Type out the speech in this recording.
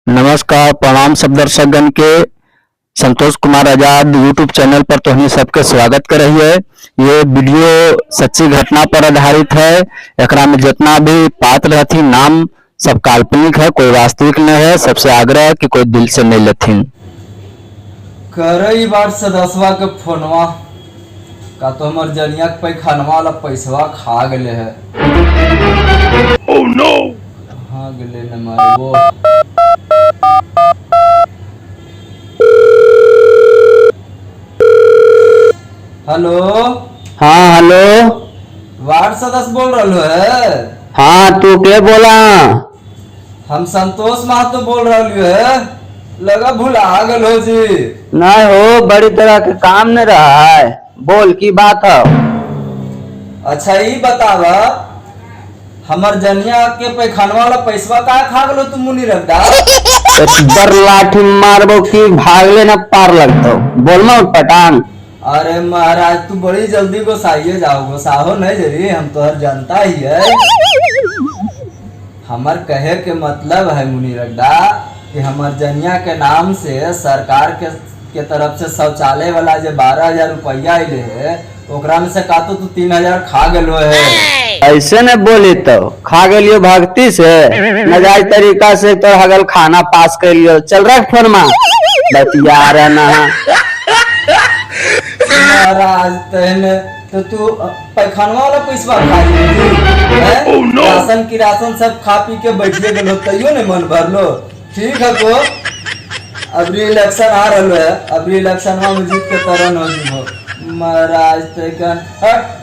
नमस्कार प्रणाम सब दर्शकगण के। संतोष कुमार आजाद यूट्यूब चैनल पर तोहनी सबके स्वागत कर रही है। ये वीडियो सच्ची घटना पर आधारित है। एकरा में जितना भी पात्र रहती नाम सब काल्पनिक है, कोई वास्तविक नहीं है। सबसे आग्रह है कि कोई दिल से नहीं लेथिन। करई बार सदस्यवा के फोनवा का तो हमर जनिया के पैखानवा वाला पैसवा खा गेले है। ओह नो, कहाँ गेले न मारबो। हेलो। हाँ हेलो। वार्ड सदस्य बोल रहे है। हाँ तू के बोला? हम संतोष महतो बोल रहे है। लगा भुला गल हो जी। नहीं हो, बड़ी तरह के काम नहीं रहा है। बोल की बात है? अच्छा ये बतावा, हमर जनिया के पैखानवा वाला पैसवा का खा गलो तुम मुनि रखदा। बर लाठी मारबो की भागले न पार लगतो। बोल मत पटान। अरे महाराज तू बड़ी जल्दी गोसाइए जाओ। गोसाहो नहीं जरी, हम तो हर जनता ही है। हमार कहे के मतलब है मुनि रखदा कि हमर जनिया के नाम से सरकार के तरफ से शौचालय वाला जो 12,000 रुपया आइले है, ओकरा में से का तो तू 3,000 खा गेलो है। ऐसे न बोली तो खा गेलियो भक्ति से, नजायज तरीका से तो हगल खाना पास कर लियो। चल रख फोन में बतिया रहना। महाराज तहने तो तू पैखानवा वाला पैसा खा ली। राशन की राशन सब खा पी के बैठिए गेलो, तैयो नहीं मन भरलो। ठीक है को अभी इलेक्शन आ रहा है, अभी इलेक्शन में जीत के तरन हो जी। महाराज तैकन हट